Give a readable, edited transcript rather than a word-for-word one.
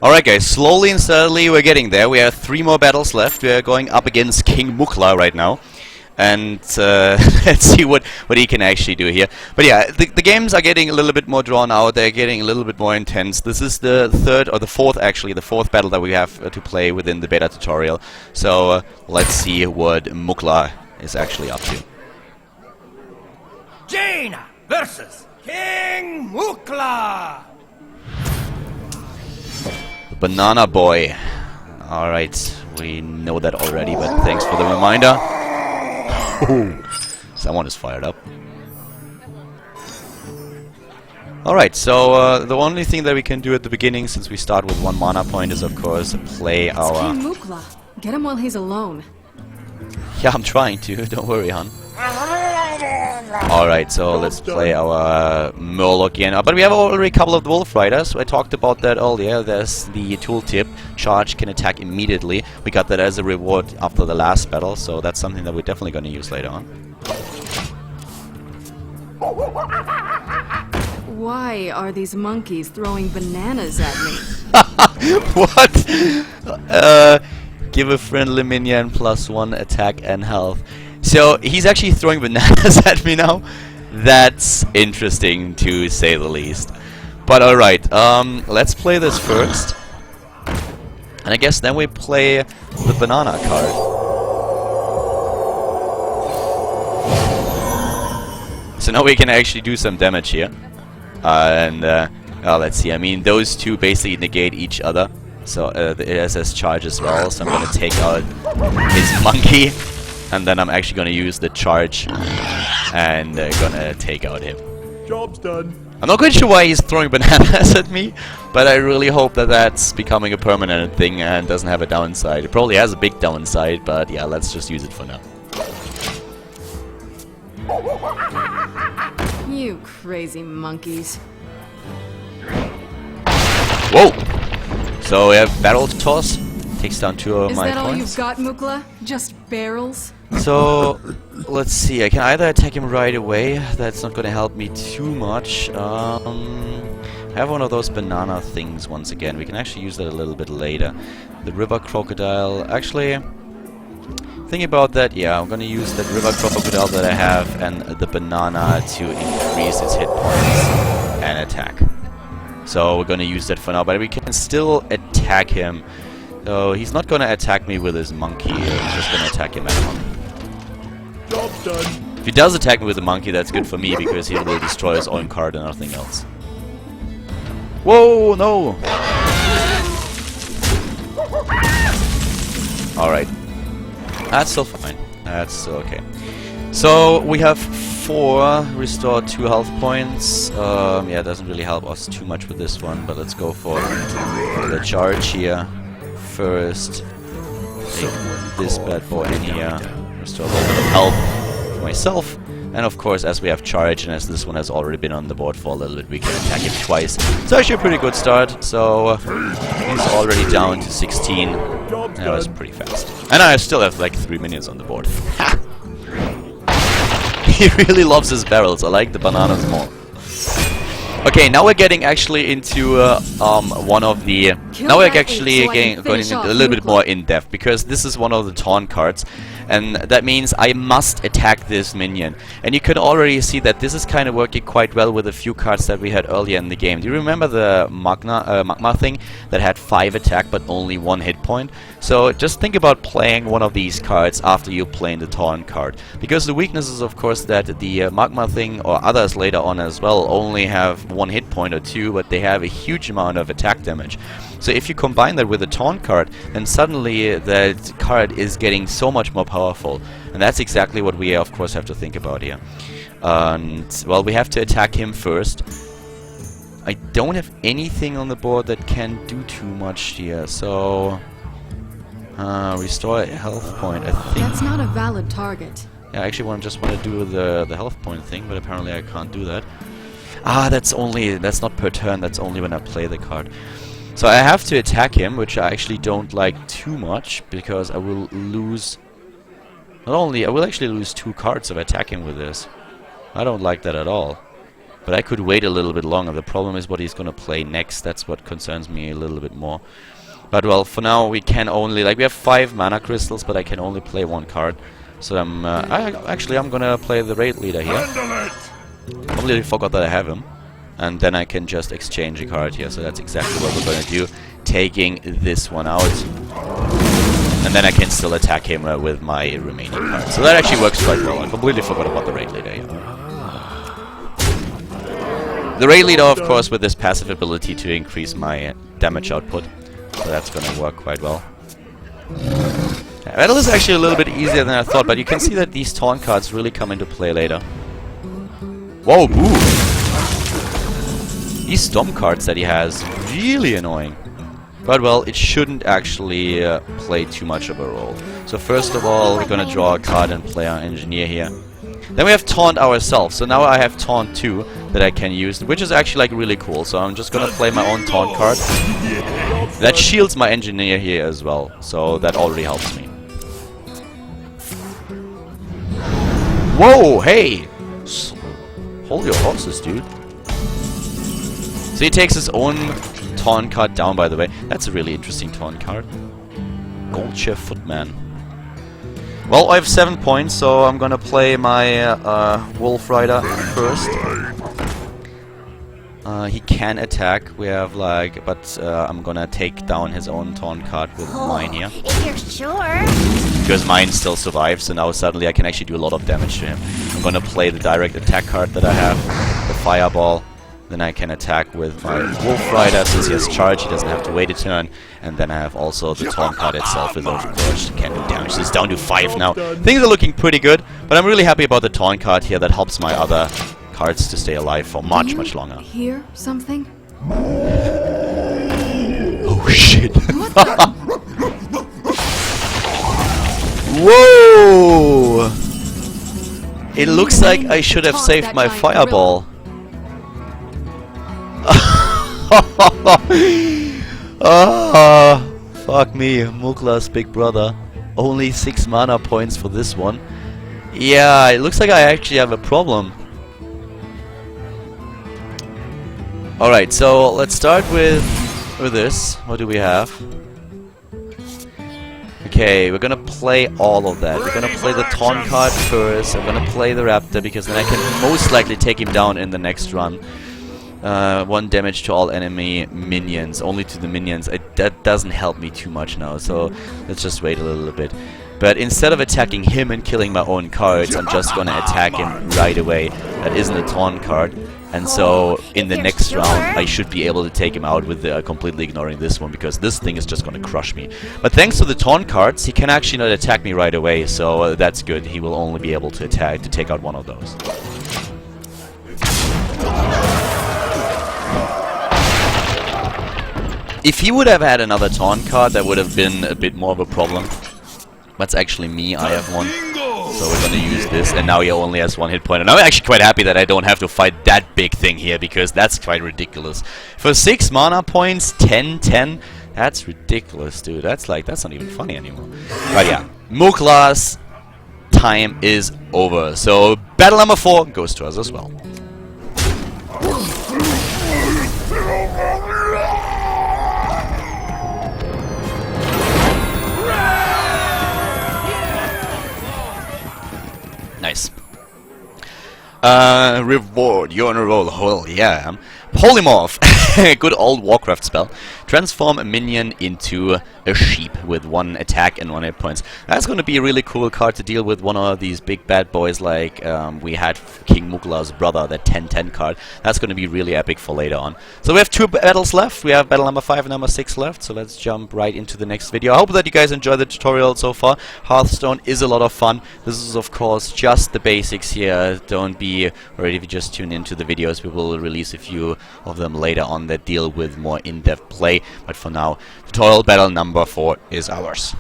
Alright guys, slowly and steadily we're getting there. We have 3 more battles left. We are going up against King Mukla right now. And let's see what he can actually do here. But yeah, the games are getting a little bit more drawn out. They're getting a little bit more intense. This is the fourth battle that we have to play within the beta tutorial. So let's see what Mukla is actually up to. Jaina versus King Mukla. The Banana Boy. Alright, we know that already, but thanks for the reminder. Someone is fired up. Alright, so the only thing that we can do at the beginning, since we start with 1 mana point, is of course play our... King Mukla. Get him while he's alone. Yeah, I'm trying to, don't worry, hon. Alright, so let's play our Murloc again. But we have already a couple of Wolf Riders. I talked about that earlier. There's the tooltip. Charge can attack immediately. We got that as a reward after the last battle, so that's something that we're definitely going to use later on. Why are these monkeys throwing bananas at me? What? Give a friendly minion +1 attack and health. So he's actually throwing bananas at me now. That's interesting to say the least. But alright, let's play this first. And I guess then we play the banana card. So now we can actually do some damage here. Let's see, I mean those two basically negate each other. So it has charge as well, so I'm gonna take out his monkey. And then I'm actually gonna use the charge and gonna take out him. Job's done. I'm not quite sure why he's throwing bananas at me, but I really hope that that's becoming a permanent thing and doesn't have a downside. It probably has a big downside, but yeah, let's just use it for now. You crazy monkeys. Whoa! So we have Battle Toss. Takes down 2 of my Is that all points. you've got, Mukla? Just barrels? So, let's see, I can either attack him right away, that's not gonna help me too much. I have one of those banana things once again, we can actually use that a little bit later. The river crocodile, actually, thinking about that, yeah, I'm gonna use that river crocodile that I have and the banana to increase its hit points and attack. So we're gonna use that for now, but we can still attack him. So he's not gonna attack me with his monkey, he's just gonna attack him at him. Job's done. If he does attack me with the monkey, that's good for me, because he will destroy his own card and nothing else. Whoa, no! Alright. That's still fine. That's still okay. So, we have 4, restore 2 health points. Yeah, it doesn't really help us too much with this one, but let's go for the charge here. First, take this bad boy in here, restore a little bit of health for myself, and of course, as we have charge and as this one has already been on the board for a little bit, we can attack him twice. It's actually a pretty good start, so he's already down to 16. That was pretty fast. And I still have like 3 minions on the board. Ha! He really loves his barrels, I like the bananas more. Okay, now we're getting actually into one of the... Now we're actually going into a little bit more in-depth, because this is one of the taunt cards, and that means I must attack this minion. And you can already see that this is kind of working quite well with a few cards that we had earlier in the game. Do you remember the magma thing that had 5 attack but only 1 hit point? So just think about playing one of these cards after you play the taunt card. Because the weakness is of course that the magma thing, or others later on as well, only have 1 hit point or 2, but they have a huge amount of attack damage. So if you combine that with a taunt card, then suddenly that card is getting so much more powerful. And that's exactly what we of course have to think about here. And well, we have to attack him first. I don't have anything on the board that can do too much here, so... restore a health point, I think. That's not a valid target. Yeah, I actually just want to do the health point thing, but apparently I can't do that. Ah, that's not per turn, that's only when I play the card. So I have to attack him, which I actually don't like too much, because I will lose... I will actually lose 2 cards if I attack him with this. I don't like that at all. But I could wait a little bit longer. The problem is what he's gonna play next. That's what concerns me a little bit more. But well, for now we can only, like, we have 5 mana crystals, but I can only play 1 card. So I'm gonna play the raid leader here. Completely forgot that I have him. And then I can just exchange a card here. So that's exactly what we're gonna do. Taking this one out. And then I can still attack him with my remaining cards. So that actually works quite well. I completely forgot about the raid leader here. The raid leader, of course, with this passive ability to increase my damage output. So that's gonna work quite well. Battle is actually a little bit easier than I thought, but you can see that these taunt cards really come into play later. Whoa, ooh! These storm cards that he has, really annoying. But well, it shouldn't actually play too much of a role. So first of all, we're gonna draw a card and play our engineer here. Then we have taunt ourselves, so now I have taunt 2 that I can use, which is actually like really cool. So I'm just gonna play my own taunt card. That shields my engineer here as well, so that already helps me. Whoa, hey! Hold your horses, dude. So he takes his own taunt card down, by the way. That's a really interesting taunt card. Goldshare Footman. Well, I have 7 points, so I'm gonna play my Wolf Rider first. He can attack. We have like, but I'm gonna take down his own taunt card with mine here. If you're sure. Because mine still survives, so now suddenly I can actually do a lot of damage to him. I'm gonna play the direct attack card that I have, the Fireball. Then I can attack with my Wolf Rider. Since he has charge, he doesn't have to wait a turn. And then I have also the taunt card itself, with of course can do damage. So it's down to 5 now. Things are looking pretty good, but I'm really happy about the taunt card here. That helps my other cards to stay alive for much, much longer. Hear something? Oh shit! Whoa! It looks like I should have saved my Fireball. Ah, fuck me, Mukla's big brother. Only 6 mana points for this one. Yeah, it looks like I actually have a problem. Alright, so let's start with this. What do we have? Okay, we're gonna play all of that. We're gonna play the taunt card first. I'm gonna play the Raptor because then I can most likely take him down in the next run. 1 damage to all enemy minions, only to the minions. That doesn't help me too much now, so let's just wait a little bit. But instead of attacking him and killing my own cards, I'm just gonna attack him right away. That isn't a taunt card. And so in the next round I should be able to take him out with completely ignoring this one, because this thing is just gonna crush me. But thanks to the taunt cards, he can actually not attack me right away, so that's good. He will only be able to attack to take out one of those. If he would have had another taunt card, that would have been a bit more of a problem. That's actually me, I have one. So we're gonna use this, and now he only has 1 hit point. And I'm actually quite happy that I don't have to fight that big thing here, because that's quite ridiculous. For 6 mana points, 10, that's ridiculous, dude. That's not even funny anymore. But yeah, Mukla's time is over. So battle number 4 goes to us as well. Nice. Reward. You're on a roll. Oh, yeah. Polymorph. Good old Warcraft spell. Transform a minion into a sheep with 1 attack and 1 hit points. That's going to be a really cool card to deal with one of these big bad boys like we had King Mukla's brother, that 10/10 card. That's going to be really epic for later on. So we have 2 battles left. We have battle number 5 and number 6 left. So let's jump right into the next video. I hope that you guys enjoyed the tutorial so far. Hearthstone is a lot of fun. This is of course just the basics here. Don't be worried if you just tune into the videos. We will release a few of them later on that deal with more in-depth play. But for now, tutorial battle number 4 is ours.